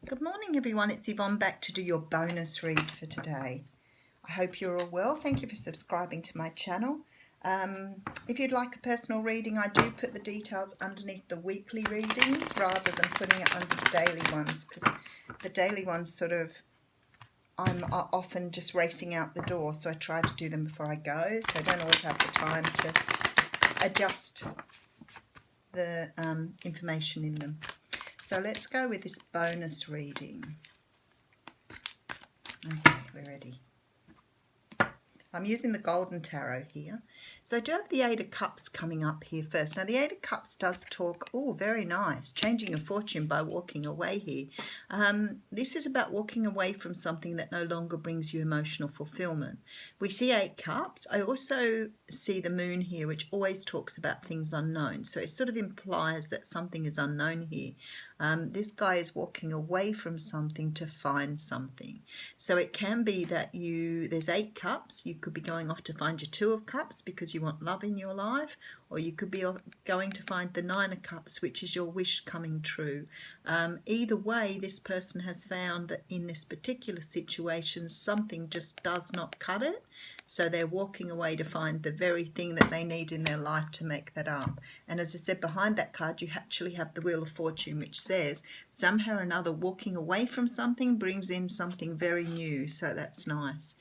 Good morning everyone, it's Yvonne back to do your bonus read for today. I hope you're all well. Thank you for subscribing to my channel. If you'd like a personal reading, I do put the details underneath the weekly readings rather than putting it under the daily ones, because the daily ones I'm often just racing out the door, so I try to do them before I go, so I don't always have the time to adjust the information in them. So let's go with this bonus reading. Okay, we're ready. I'm using the Golden Tarot here. So I do have the Eight of Cups coming up here first. Now the Eight of Cups does talk, oh, very nice, changing your fortune by walking away here. This is about walking away from something that no longer brings you emotional fulfillment. We see Eight Cups. I also see the Moon here, which always talks about things unknown. So it sort of implies that something is unknown here. This guy is walking away from something to find something. So it can be that there's 8 cups. You could be going off to find your 2 of cups because you want love in your life, or you could be going to find the 9 of cups, which is your wish coming true. Either way, this person has found that in this particular situation, something just does not cut it. So they're walking away to find the very thing that they need in their life to make that up. And as I said, behind that card, you actually have the Wheel of Fortune, which says somehow or another walking away from something brings in something very new. So that's nice.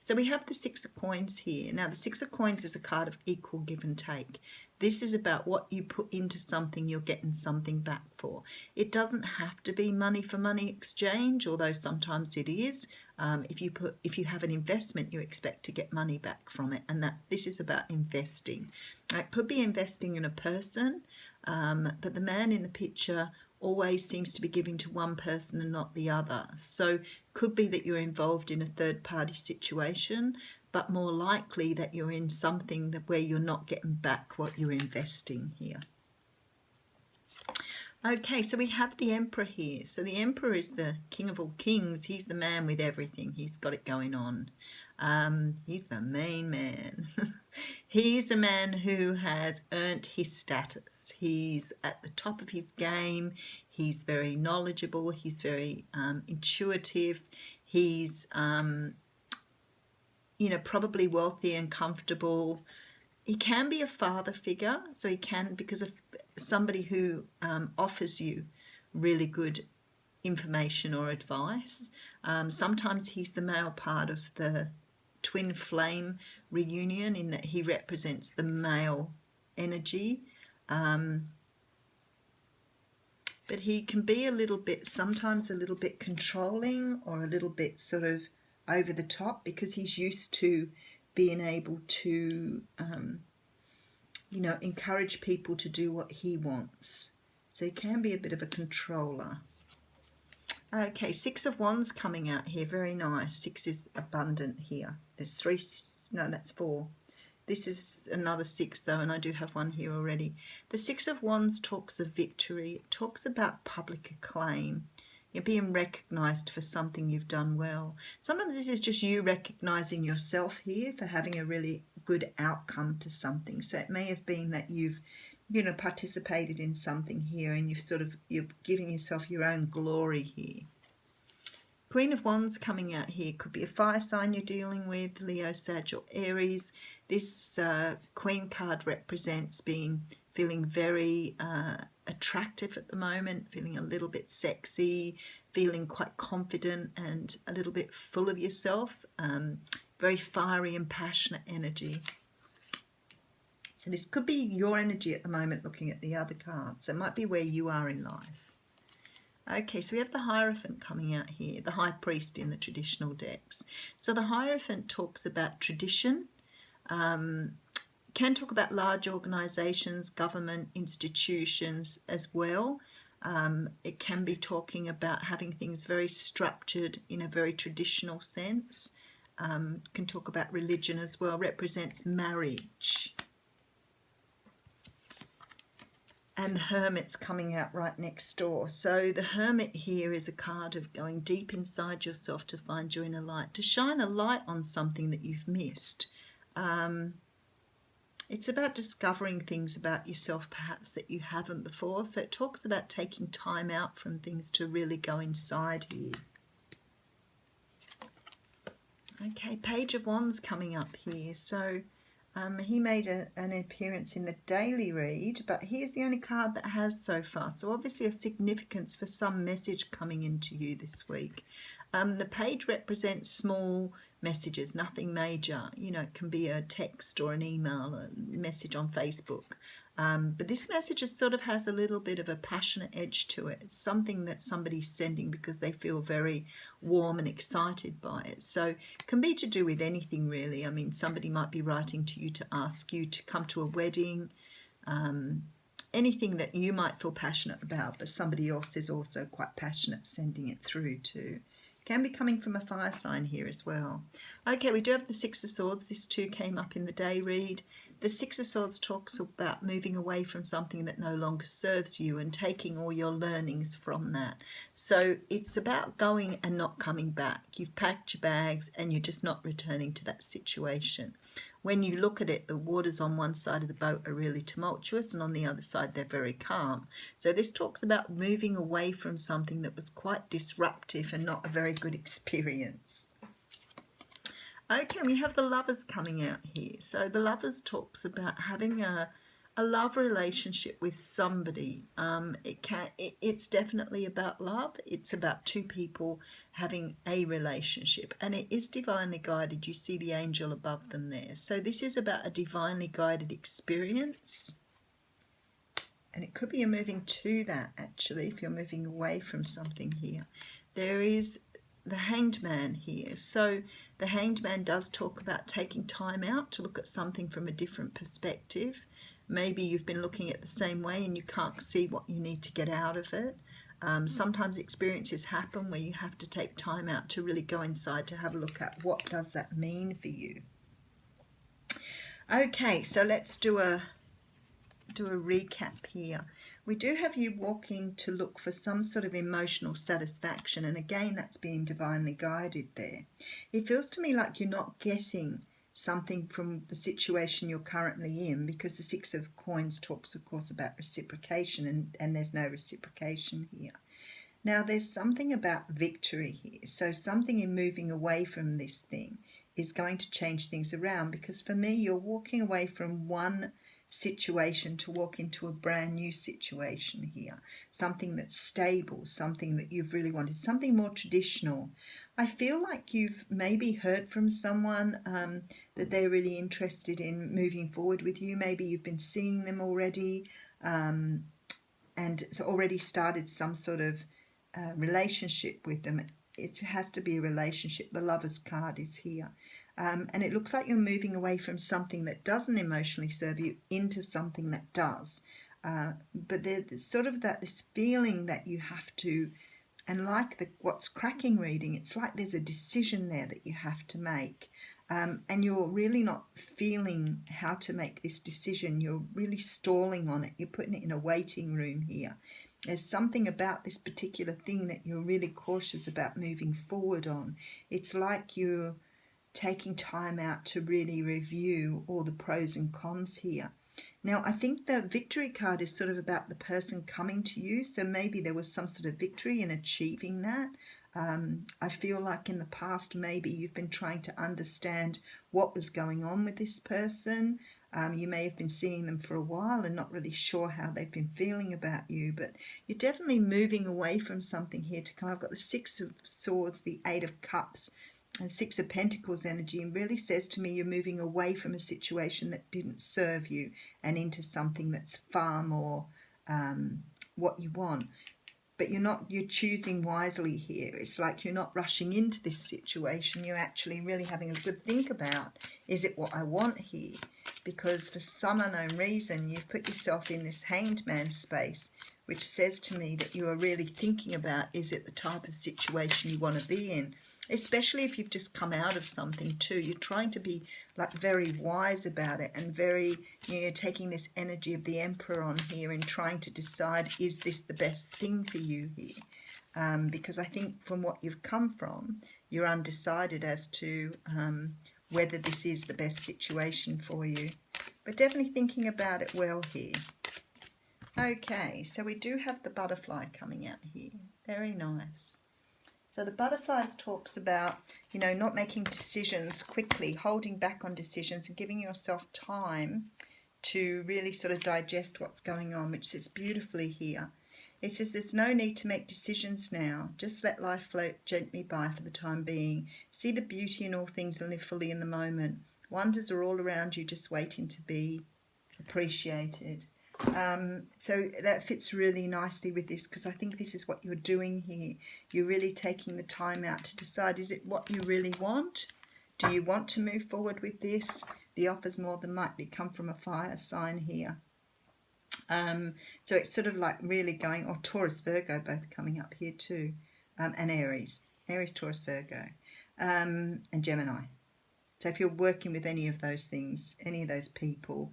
So we have the Six of Coins here. Now the Six of Coins is a card of equal give and take. This is about what you put into something, you're getting something back for. It doesn't have to be money for money exchange, although sometimes it is. If you have an investment, you expect to get money back from it, and this is about investing. It could be investing in a person, but the man in the picture always seems to be giving to one person and not the other. So could be that you're involved in a third party situation, but more likely that you're in something where you're not getting back what you're investing here. Okay, so we have the Emperor here. So the Emperor is the king of all kings. He's the man with everything. He's got it going on. He's the main man. He's a man who has earned his status. He's at the top of his game. He's very knowledgeable. He's very intuitive. He's, probably wealthy and comfortable. He can be a father figure, so he can, because of somebody who offers you really good information or advice. Sometimes he's the male part of the twin flame reunion, in that he represents the male energy. But he can be sometimes a little bit controlling, or a little bit sort of over the top, because he's used to being able to, encourage people to do what he wants. So he can be a bit of a controller. Okay, Six of Wands coming out here, very nice. 6 is abundant here. There's 3, no, that's 4. This is another 6 though, and I do have one here already. The Six of Wands talks of victory. It talks about public acclaim. You're being recognised for something you've done well. Sometimes this is just you recognising yourself here for having a really good outcome to something. So it may have been that you've, participated in something here, and you're giving yourself your own glory here. Queen of Wands coming out here could be a fire sign you're dealing with, Leo, Sag or Aries. This Queen card represents feeling very attractive at the moment, feeling a little bit sexy, feeling quite confident and a little bit full of yourself, very fiery and passionate energy. So this could be your energy at the moment looking at the other cards. It might be where you are in life. Okay, so we have the Hierophant coming out here, the High Priest in the traditional decks. So the Hierophant talks about tradition, can talk about large organisations, government, institutions as well. It can be talking about having things very structured in a very traditional sense. Can talk about religion as well, represents marriage. And the Hermit's coming out right next door. So the Hermit here is a card of going deep inside yourself to find your inner light, to shine a light on something that you've missed. It's about discovering things about yourself perhaps that you haven't before. So it talks about taking time out from things to really go inside here. Okay, Page of Wands coming up here. So he made an appearance in the daily read, but here's the only card that has so far. So obviously a significance for some message coming into you this week. The page represents small messages, nothing major. You know, it can be a text or an email, a message on Facebook. But this message sort of has a little bit of a passionate edge to it. It's something that somebody's sending because they feel very warm and excited by it. So it can be to do with anything really. I mean, somebody might be writing to you to ask you to come to a wedding, anything that you might feel passionate about, but somebody else is also quite passionate sending it through too. Can be coming from a fire sign here as well. Okay, we do have the Six of Swords. This too came up in the day read. The Six of Swords talks about moving away from something that no longer serves you and taking all your learnings from that. So it's about going and not coming back. You've packed your bags and you're just not returning to that situation. When you look at it, the waters on one side of the boat are really tumultuous and on the other side they're very calm. So this talks about moving away from something that was quite disruptive and not a very good experience. Okay, we have the Lovers coming out here. So the Lovers talks about having a love relationship with somebody. It's definitely about love. It's about two people having a relationship, and it is divinely guided. You see the angel above them there. So this is about a divinely guided experience, and it could be you're moving to that actually if you're moving away from something here. There is the Hanged Man here. So the Hanged Man does talk about taking time out to look at something from a different perspective. Maybe you've been looking at the same way and you can't see what you need to get out of it. Sometimes experiences happen where you have to take time out to really go inside to have a look at what does that mean for you. Okay, so let's do a recap here. We do have you walking to look for some sort of emotional satisfaction, and again that's being divinely guided there. It feels to me like you're not getting something from the situation you're currently in, because the Six of Coins talks of course about reciprocation, and there's no reciprocation here. Now there's something about victory here, so something in moving away from this thing is going to change things around, because for me you're walking away from one situation to walk into a brand new situation here, something that's stable, something that you've really wanted, something more traditional. I feel like you've maybe heard from someone that they're really interested in moving forward with you. Maybe you've been seeing them already and so already started some sort of relationship with them. It has to be a relationship. The Lover's card is here. And it looks like you're moving away from something that doesn't emotionally serve you into something that does. But there's sort of this feeling that you have to, and like what's cracking reading, it's like there's a decision there that you have to make. And you're really not feeling how to make this decision. You're really stalling on it. You're putting it in a waiting room here. There's something about this particular thing that you're really cautious about moving forward on. It's like you're taking time out to really review all the pros and cons here. Now, I think the victory card is sort of about the person coming to you, so maybe there was some sort of victory in achieving that. I feel like in the past maybe you've been trying to understand what was going on with this person. You may have been seeing them for a while and not really sure how they've been feeling about you, but you're definitely moving away from something here to come. I've got the Six of Swords, the Eight of Cups, and Six of Pentacles energy, and really says to me you're moving away from a situation that didn't serve you and into something that's far more what you want. But you're choosing wisely here. It's like you're not rushing into this situation. You're actually really having a good think about, is it what I want here? Because for some unknown reason, you've put yourself in this Hanged Man space, which says to me that you are really thinking about, is it the type of situation you want to be in? Especially if you've just come out of something too. You're trying to be like very wise about it, and very, you're taking this energy of the Emperor on here and trying to decide, is this the best thing for you here? Because I think from what you've come from, you're undecided as to whether this is the best situation for you. We're definitely thinking about it well here. Okay, so we do have the butterfly coming out here. Very nice. So the butterflies talks about, you know, not making decisions quickly, holding back on decisions and giving yourself time to really sort of digest what's going on, which sits beautifully here. It says there's no need to make decisions now. Just let life float gently by for the time being. See the beauty in all things and live fully in the moment. Wonders are all around you, just waiting to be appreciated. So that fits really nicely with this, because I think this is what you're doing here. You're really taking the time out to decide, is it what you really want? Do you want to move forward with this? The offers more than likely come from a fire sign here. So it's sort of like really going, or Taurus, Virgo both coming up here too, and Aries, Taurus, Virgo, and Gemini. So if you're working with any of those things, any of those people,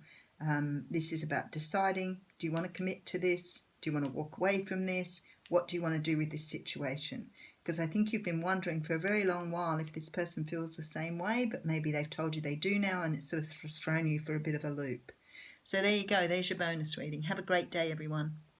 this is about deciding, do you want to commit to this? Do you want to walk away from this? What do you want to do with this situation? Because I think you've been wondering for a very long while if this person feels the same way, but maybe they've told you they do now, and it's sort of thrown you for a bit of a loop. So there you go. There's your bonus reading. Have a great day, everyone.